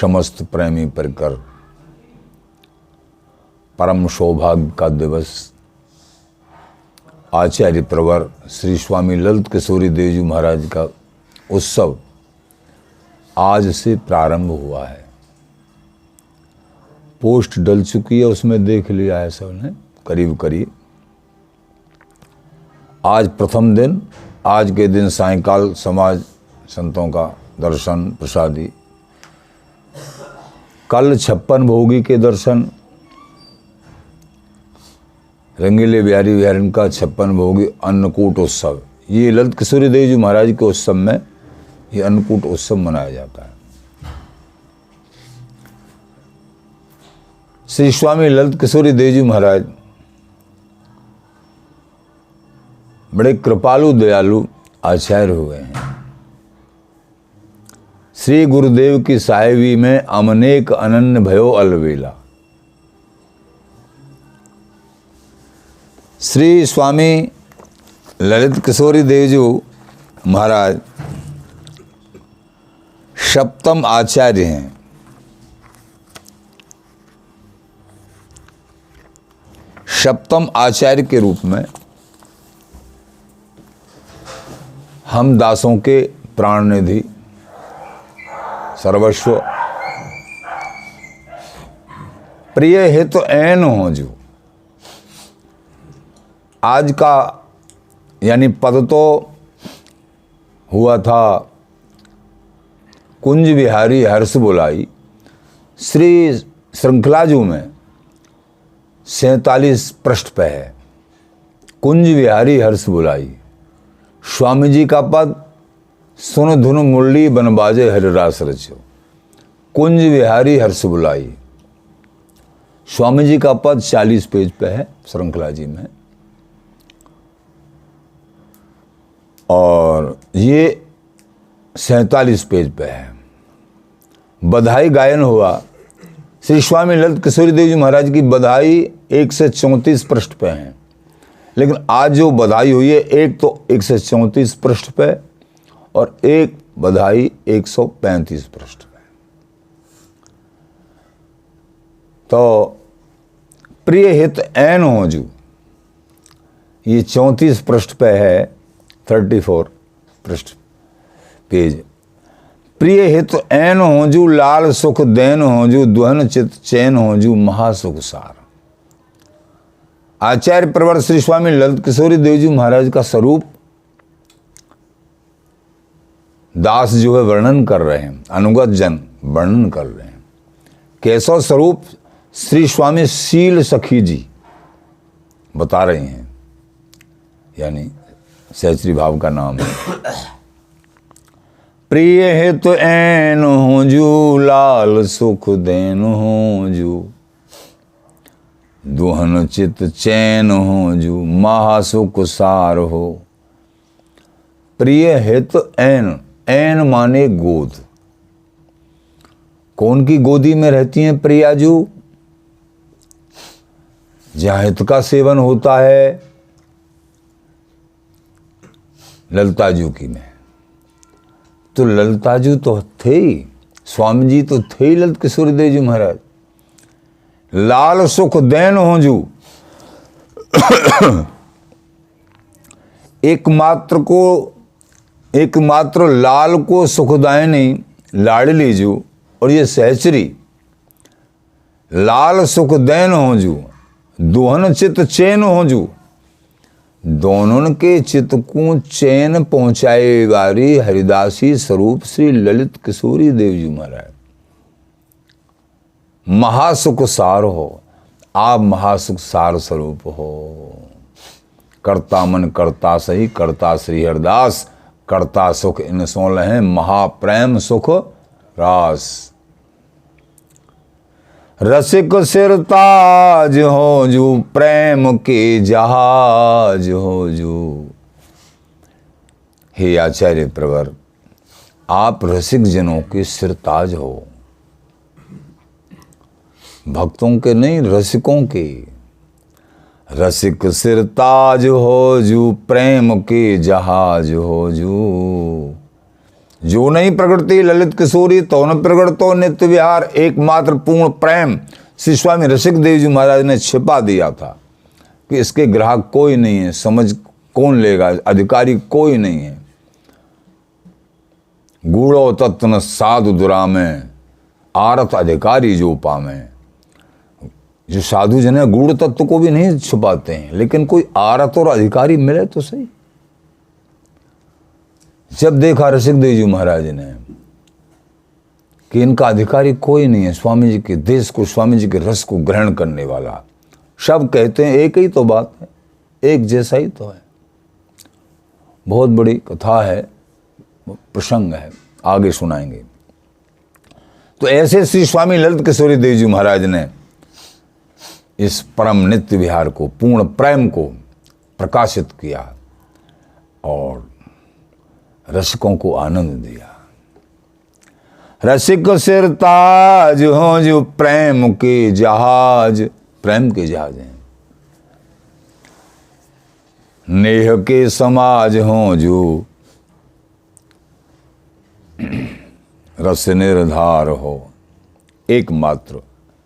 समस्त प्रेमी परिकर परम सौभाग्य का दिवस आचार्य प्रवर श्री स्वामी ललित किशोरी देव जी महाराज का उत्सव आज से प्रारंभ हुआ है। पोस्ट डल चुकी है, उसमें देख लिया है सबने करीब करीब। आज प्रथम दिन, आज के दिन सायंकाल समाज संतों का दर्शन प्रसादी, कल 56 भोगी के दर्शन, रंगीले बिहारी बिहारिन का 56 भोगी अन्नकूट उत्सव। ये ललित किशोरी देव जी महाराज के उत्सव में ये अन्नकूट उत्सव मनाया जाता है। श्री स्वामी ललित किशोरी देव जी महाराज बड़े कृपालु दयालु आचार्य हुए हैं। श्री गुरुदेव की साहेबी में अमनेक अनन्य भयो अलवेला। श्री स्वामी ललित किशोरी देव जी महाराज सप्तम आचार्य हैं। सप्तम आचार्य के रूप में हम दासों के प्राण निधि, सर्वस्व, प्रिय हित ऐन हो जो। आज का यानी पद तो हुआ था कुंज बिहारी हर्ष बुलाई। श्री श्रृंखलाजू में 47 पृष्ठ पे है कुंज बिहारी हर्ष बुलाई। स्वामी जी का पद सुन धुन मुरली बन बाजे हरिरास रचो। कुंज बिहारी हर्ष बुलाई। स्वामी जी का पद 40 पेज पे है श्रृंखला जी में। और ये 47 पेज पे है। बधाई गायन हुआ। श्री स्वामी ललित किशोरी देव जी महाराज की बधाई 134 पृष्ठ पे है, लेकिन आज जो बधाई हुई है एक तो 134 पृष्ठ पे और एक बधाई 135 पृष्ठ पे। तो प्रिय हित ऐन हो जू, ये 34 पृष्ठ पे है, 34 पृष्ठ पेज। प्रिय हित ऐन हो जू, लाल सुख देन हो जू, दुहन चित चैन हो जू, महासुख सार। आचार्य प्रवर श्री स्वामी ललित किशोरी देव जी महाराज का स्वरूप दास जो है वर्णन कर रहे हैं, अनुगत जन वर्णन कर रहे हैं। कैसा स्वरूप श्री स्वामी शील सखी जी बता रहे हैं, यानी सहचरी भाव का नाम है। प्रिय हित ऐन हो जू, लाल सुख देन हो जू, दुहन चित चैन हो जू, महासुख सार हो। प्रिय हित ऐन, ऐन माने गोद। कौन की गोदी में रहती हैं प्रियाजू? जहां हित का सेवन होता है, ललिताजू की में। तो ललिताजू तो थे ही, स्वामी जी तो थे ही ललित किशोरी देव जी महाराज। लाल सुख देन हो जू, एकमात्र लाल को सुखदायनी लाडली जू, और ये सहचरी लाल सुख देन हो जू, दुहन चित चैन हो जू। दोनों के चित्त को चैन पहुंचाए वाली हरिदासी स्वरूप श्री ललित किशोरी देव जी महाराज। महासुख सार हो, आप महासुख सार स्वरूप हो। करता मन करता सही, करता श्री हरिदास, करता सुख इन सो लहे, महाप्रेम सुख रास। रसिक सिरताज हो जू, प्रेम के जहाज हो जू। हे आचार्य प्रवर, आप रसिक जनों के सिरताज हो, भक्तों के नहीं, रसिकों के। रसिक सिरताज हो जू, प्रेम के जहाज हो जू। जो नहीं प्रगटती ललित किशोरी तो न प्रगटतो नित्य विहार। एकमात्र पूर्ण प्रेम श्री स्वामी रसिक देव जी महाराज ने छिपा दिया था कि इसके ग्राहक कोई नहीं है, समझ कौन लेगा, अधिकारी कोई नहीं है। गूढ़ो तत्व साधु दुरामे आरत अधिकारी जो पामे। जो साधु जन है गूढ़ तत्व को भी नहीं छुपाते हैं, लेकिन कोई आरत और अधिकारी मिले तो सही। जब देखा रसिक देव जी महाराज ने कि इनका अधिकारी कोई नहीं है, स्वामी जी के देश को, स्वामी जी के रस को ग्रहण करने वाला, सब कहते हैं एक ही तो बात है, एक जैसा ही तो है। बहुत बड़ी कथा है, प्रसंग है, आगे सुनाएंगे। तो ऐसे श्री स्वामी ललित किशोरी देव जी महाराज ने इस परम नित्य विहार को, पूर्ण प्रेम को प्रकाशित किया और रसिकों को आनंद दिया। रसिक सिर ताज हो जो प्रेम के जहाज, प्रेम के जहाज हैं। नेह के समाज हो जो रस निर्धार हो। एकमात्र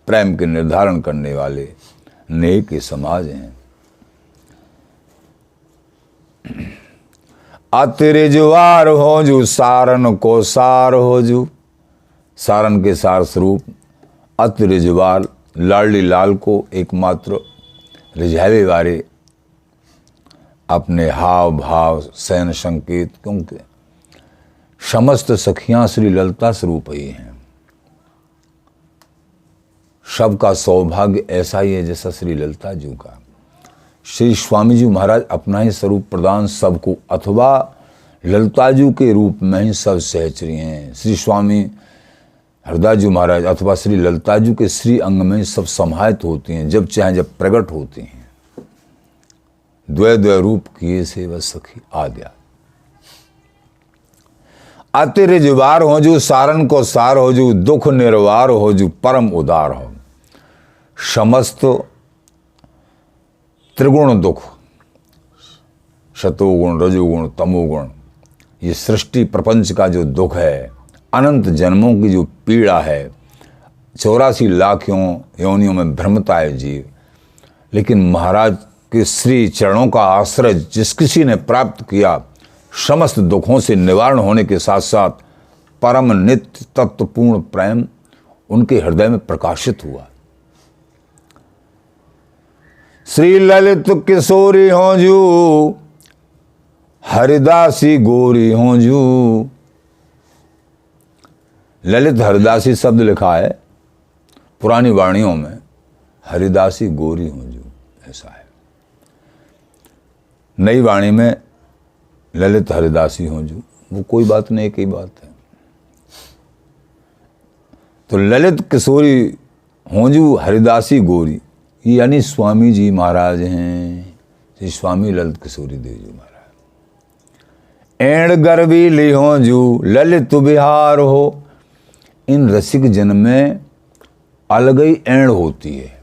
प्रेम के निर्धारण करने वाले नेह के समाज हैं। अतिरिजवार हो जो सारन को सार हो जो, सारन के सार स्वरूप अतिरिजवार लाडली लाल को एकमात्र रिझावे वाले अपने हाव भाव सैन संकेत, क्योंकि समस्त सखियां श्री ललिता स्वरूप ही हैं। सबका सौभाग्य ऐसा ही है जैसा श्री ललिता जी का। श्री स्वामी जी महाराज अपना ही स्वरूप प्रदान सबको, अथवा ललिता जी के रूप में ही सब सहचरी हैं। श्री स्वामी हरदास जी महाराज अथवा श्री ललिता जी के श्री अंग में सब समाहित होती हैं, जब चाहे जब प्रकट होती हैं। द्वै द्वै रूप किए से वह सखी आद्या। अतिरिजवार हो जो सारन को सार हो जो, दुख निर्वार हो जो परम उदार हो। समस्त त्रिगुण दुख, शतोगुण रजोगुण तमोगुण, ये सृष्टि प्रपंच का जो दुख है, अनंत जन्मों की जो पीड़ा है, 84 लाख योनियों में भ्रमता है जीव, लेकिन महाराज के श्री चरणों का आश्रय जिस किसी ने प्राप्त किया, समस्त दुखों से निवारण होने के साथ साथ परम नित्य तत्वपूर्ण प्रेम उनके हृदय में प्रकाशित हुआ। श्री ललित किशोरी हो जू हरिदासी गोरी हो जू। ललित हरिदासी शब्द लिखा है पुरानी वाणियों में, हरिदासी गोरी हो जू ऐसा है। नई वाणी में ललित हरिदासी हो जू, वो कोई बात नहीं, एक ही बात है। तो ललित किशोरी हो जू हरिदासी गोरी, यानी स्वामी जी महाराज हैं, श्री स्वामी ललित किशोरी देव जी महाराज। एण गर्वी ली हो जू ललित बिहार हो। इन रसिक जन में अलग ही एण होती है।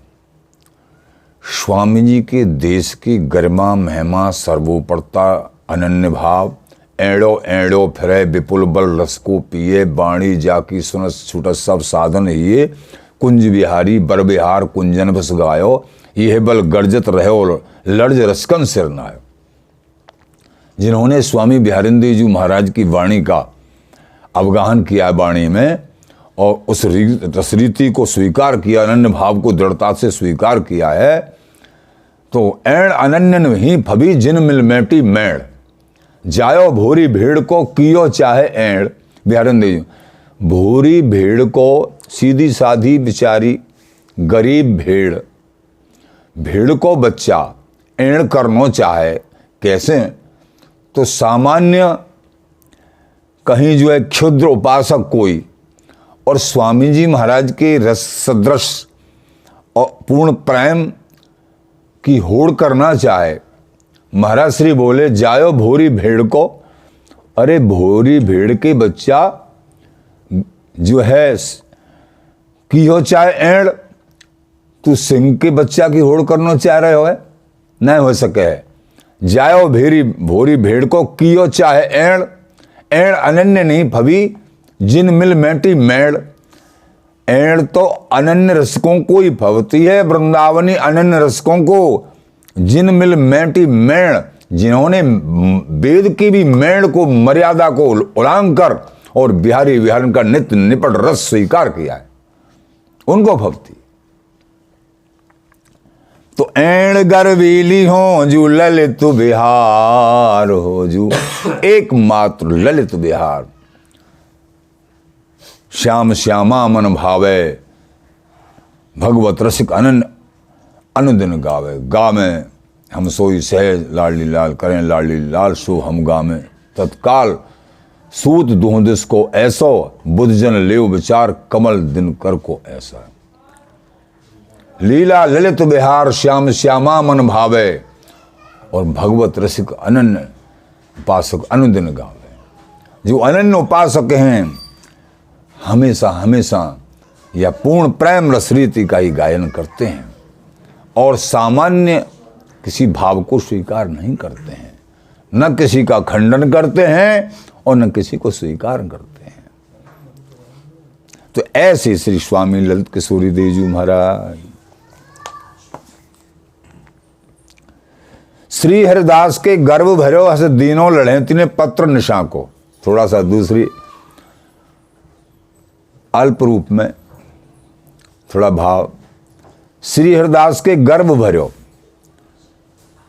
स्वामी जी के देश की गरिमा महिमा सर्वोपरता अनन्य भाव। एड़ो एड़ो फिरे विपुल बल रस को पिए, बाणी जाकी सुनस छूटस सब साधन हिये। कुंज बिहारी बर बिहार कुंजन बस गायो, यह बल गर्जत रहो लर्ज रसकन सिर नायो। जिन्होंने स्वामी बिहारिंद्र जी महाराज की वाणी का अवगाहन किया वाणी में, और उस रसरीति को स्वीकार किया, अनन्य भाव को दृढ़ता से स्वीकार किया है, तो एण अनन्यन ही फबी जिन मिल मैटी मैण। जायो भोरी भेड़ को कियो चाहे एण। बिहारिंद्र जी, भोरी भेड़ को, सीधी साधी बिचारी गरीब भेड़, भेड़ को बच्चा एण करनो चाहे, कैसे? तो सामान्य कहीं जो है क्षुद्र उपासक कोई, और स्वामी जी महाराज के रस सदृश और पूर्ण प्रेम की होड़ करना चाहे, महाराज श्री बोले जायो भोरी भेड़ को। अरे भोरी भेड़ के बच्चा जो है की हो चाहे एड़, तू सिंह के बच्चा की होड़ करना चाह रहे हो, नहीं हो सके है। जायो भोरी भेड़ को कियो चाहे एड़। एण अनन्य नहीं भवी जिन मिल मैटी मेड़। एण तो अनन्य रसिकों को ही भवती है, वृंदावनी अनन्य रसिकों को जिन मिल मैटी मेड़, जिन्होंने वेद की भी मेड़ को, मर्यादा को उल्लंघन कर और बिहारी विहारन का नित्य निपट रस स्वीकार किया है, उनको भवती। तो एण गर्वीली हो जू ललित बिहार हो, जू एकमात्र ललित बिहार। श्याम श्यामा मन भावे, भगवत रसिक अनन्य अनुदिन गावे। गावे हम सोई सहज लाडली लाल, करें लाडली लाल सो हम गावे। तत्काल सूत दुहदिस को ऐसो, बुद्धजन लेव विचार कमल दिन कर को ऐसा। लीला ललित बिहार श्याम श्यामा मन भावे, और भगवत रसिक अनन्य उपासक अनुदिन गावे। जो अनन्य उपासक हैं हमेशा हमेशा या पूर्ण प्रेम रस रीति का ही गायन करते हैं और सामान्य किसी भाव को स्वीकार नहीं करते हैं, न किसी का खंडन करते हैं और न किसी को स्वीकार करते हैं। तो ऐसे श्री स्वामी ललित किशोरी देव जी महाराज। श्री हरिदास के गर्भ भरो हस दीनों लड़े तिने पत्र निशा को। थोड़ा सा दूसरी अल्प रूप में थोड़ा भाव। श्री हरिदास के गर्भ भरो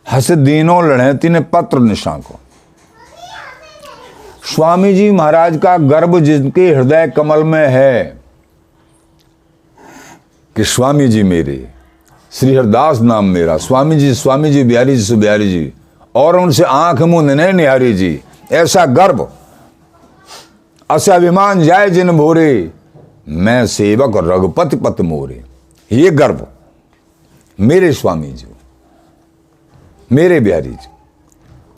हस दीनों लड़े तिने पत्र निशा को। स्वामी जी महाराज का गर्भ जिनके हृदय कमल में है कि स्वामी जी मेरे, श्री हरिदास नाम मेरा, स्वामी जी बिहारी जी बिहारी जी, और उनसे आंख मुंह नहीं निहारी जी, ऐसा गर्भ अस अभिमान जाए जिन भोरे, मैं सेवक रघुपति पत मोरे। ये गर्भ मेरे स्वामी जी, मेरे बिहारी जी।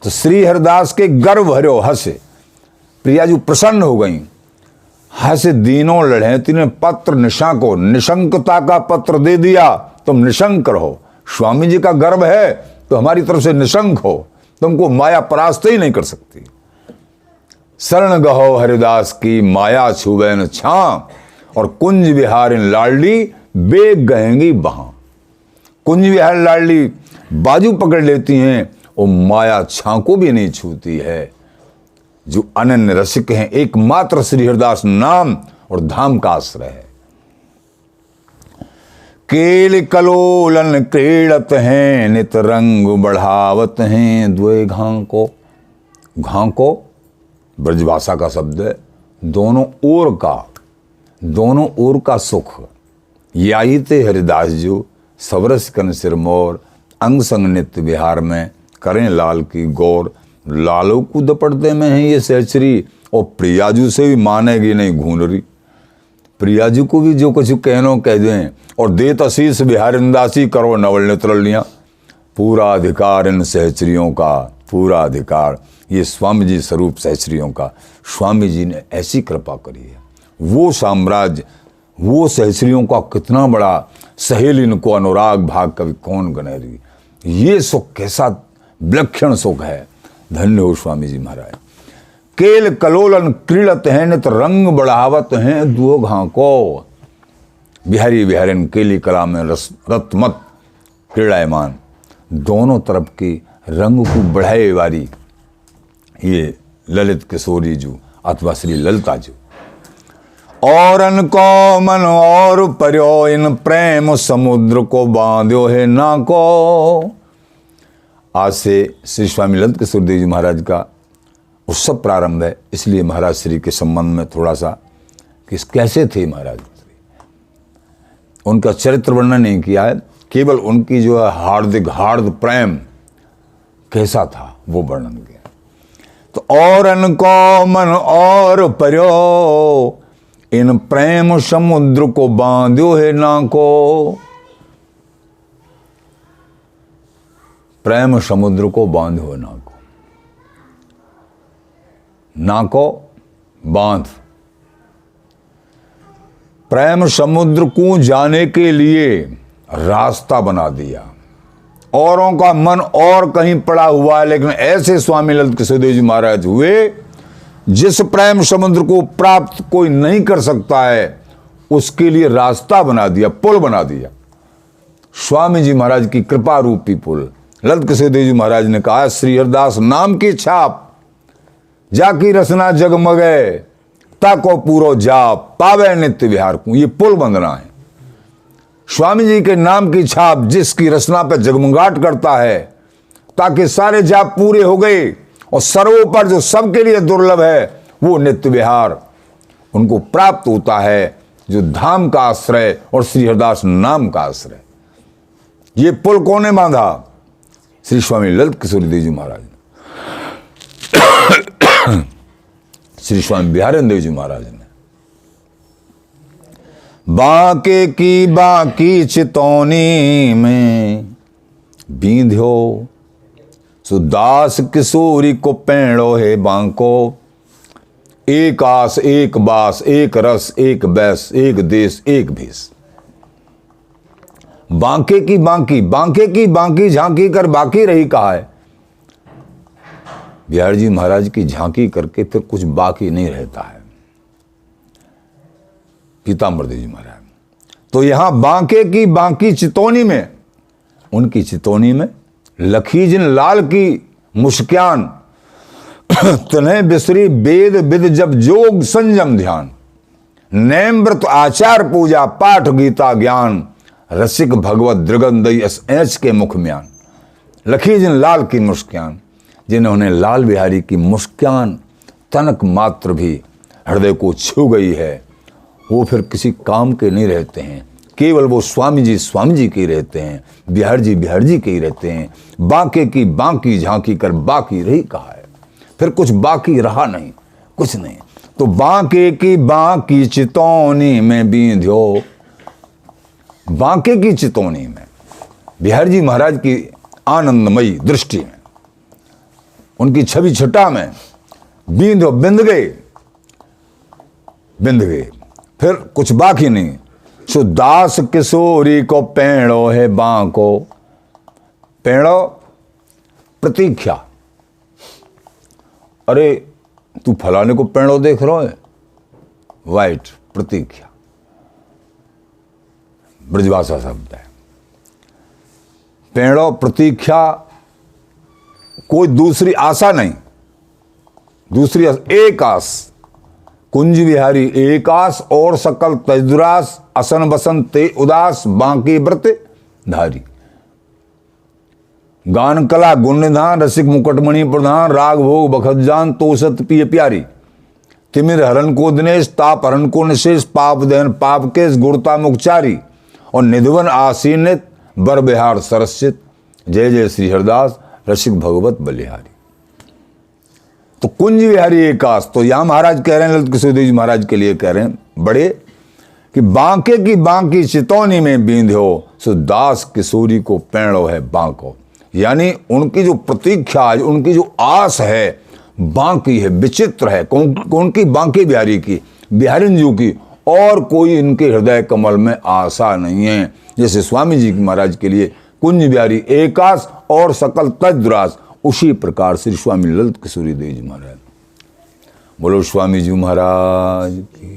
तो श्री हरिदास के गर्भ भरो हसे, प्रिया जी प्रसन्न हो गई। हस दीनों लड़े तिने पत्र निशा को, निशंकता का पत्र दे दिया, तुम निशंक रहो। स्वामी जी का गर्भ है तो हमारी तरफ से निशंक हो, तुमको माया परास्त ही नहीं कर सकती। शरण गहो हरिदास की माया छुबे न छा, और कुंज विहारिन लाडली बेग गहेंगी वहां। कुंज विहार लाडली बाजू पकड़ लेती हैं और माया छा को भी नहीं छूती है। जो अनन्य रसिक हैं, एकमात्र श्री हरिदास नाम और धाम का आश्रय है। केल कलोलन क्रीड़त हैं, नित रंग बढ़ावत हैं, द्वे घां को। घां को ब्रजभाषा का शब्द है, दोनों ओर का सुख। याई ते हरिदास जो सबरस कन सिरमौर, अंग संग नित्य विहार में करें लाल की गौर। लालो को दपड़ते में है ये सहचरी, और प्रियाजू से भी मानेगी नहीं घूनरी। प्रियाजू को भी जो कुछ कहनो कह दें, और देत अशीष बिहारिंदासी करो नवल नेत्रलियाँ। पूरा अधिकार इन सहचरियों का, पूरा अधिकार ये स्वामी जी स्वरूप सहचरियों का। स्वामी जी ने ऐसी कृपा करी है। वो साम्राज्य, वो सहचरियों का कितना बड़ा सहेल, इनको अनुराग भाग कवि कौन गनेरी। ये सुख कैसा विलक्षण सुख है। धन्य हो स्वामी जी महाराज। केल कलोलन क्रीड़त हैं, नित रंग बढ़ावत हैं, दुओ घां को। बिहारी बिहारिन केली कला में रतमत क्रीड़ायमान, दोनों तरफ की रंग को बढ़ाए वाली ये ललित किशोरी जू अथवा श्री ललिता जू। और अनको मन और पर्यो, इन प्रेम समुद्र को बांध्यो है ना को। आज से श्री स्वामी ललित किशोर देव जी महाराज का उत्सव प्रारंभ है, इसलिए महाराज श्री के संबंध में थोड़ा सा कि कैसे थे महाराज श्री, उनका चरित्र वर्णन नहीं किया है, केवल उनकी जो है हार्द प्रेम कैसा था वो वर्णन किया। तो और अनको मन और पर्यो, इन प्रेम समुद्र को बांध्यो है ना को। प्रेम समुद्र को बांधो ना को, ना को बांध। प्रेम समुद्र को जाने के लिए रास्ता बना दिया। औरों का मन और कहीं पड़ा हुआ है, लेकिन ऐसे स्वामी ललित किशोर देव जी महाराज हुए जिस प्रेम समुद्र को प्राप्त कोई नहीं कर सकता है, उसके लिए रास्ता बना दिया, पुल बना दिया। स्वामी जी महाराज की कृपा रूपी पुल। ललित किशोर देव जी महाराज ने कहा, श्री हरिदास नाम की छाप, जाकी रसना जगमगे, ताको पूरो जाप, पावे नित्य विहार को। ये पुल बंधना है। स्वामी जी के नाम की छाप जिसकी रचना पे जगमगाट करता है, ताकि सारे जाप पूरे हो गए, और सर्वोपर जो सबके लिए दुर्लभ है, वो नित्य विहार उनको प्राप्त होता है, जो धाम का आश्रय और श्री हरिदास नाम का आश्रय। ये पुल कौन ने बांधा? श्री स्वामी ललित किशोर देव जी महाराज ने, श्री स्वामी बिहारेंद्र देव जी महाराज ने। बांके की बांकी चितौनी में बींध्यो, सुदास किशोरी को पेड़ो है बांको। एक आस एक बास एक रस एक बैस, एक देश एक भेष। बांके की बांकी, बांके की बांकी झांकी कर बाकी रही कहा है। बिहार जी महाराज की झांकी करके फिर कुछ बाकी नहीं रहता है। पीताम्बर देव जी महाराज। तो यहां बांके की बांकी चितौनी में, उनकी चितौनी में लखी जिन लाल की मुस्कान, तन्हे बिसरी वेद विद जब जोग संयम ध्यान। नेम व्रत आचार पूजा पाठ गीता ज्ञान, रसिक भगवत दृगंदई ऐच के मुख म्यान। लखी जिन लाल की मुस्कान, जिन्होंने लाल बिहारी की मुस्कान तनक मात्र भी हृदय को छू गई है, वो फिर किसी काम के नहीं रहते हैं। केवल वो स्वामी जी के ही रहते हैं, बिहार जी के ही रहते हैं। बांके की बांकी झांकी कर बाकी रही कहा है, फिर कुछ बाकी रहा नहीं, कुछ नहीं। तो बांके की बांकी चितौनी में बींध्यो, बांके की चितौनी में बिहार जी महाराज की आनंदमयी दृष्टि में, उनकी छवि छटा में बींध्यो, बिंद गए, फिर कुछ बाकी नहीं। सुदास किशोरी को पेड़ो है बांको। पेड़ो प्रतीक्षा। अरे तू फलाने को पेड़ो देख रहा है, वाइट प्रतीक्षा, ब्रजभाषा शब्द है। पेड़ो प्रतीक्षा, कोई दूसरी आशा नहीं, दूसरी एक आस। कुंज विहारी एक आस, और सकल तजुरास, असन बसन ते उदास, बांकी व्रत धारी। गान कला गुण निधान, रसिक मुकुटमणि प्रधान, राग भोग बखत जान, तो सत पिय प्यारी। तिमिर हरण को दिनेश, ताप हरण को निशेष, पाप दहन पाप केश, गुरुता मुखचारी, और निधवन आसीनित बर बिहार सरसित। जय जय श्री हरिदास रसिक भगवत बलिहारी। तो कुंज विहारी एकास, तो यहां महाराज कह रहे हैं, ललित किशोर देव जी महाराज के लिए कह रहे हैं बड़े, कि बांके की बांकी चितौनी में बींध्यो, सुदास किशोरी को पेड़ो है बांको। यानी उनकी जो प्रतीक्षा है, उनकी जो आस है, बांकी है, विचित्र है। उनकी बांके बिहारी की, बिहारी जी की, और कोई इनके हृदय कमल में आशा नहीं है। जैसे स्वामी जी महाराज के लिए कुंज बिहारी एकास और सकल तजुरास, उसी प्रकार श्री स्वामी ललित किशोरी देव जी महाराज। बोलो स्वामी जी महाराज की।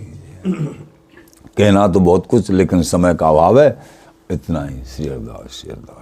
कहना तो बहुत कुछ, लेकिन समय का अभाव है। इतना ही। श्री हरिदास, श्री हरिदास।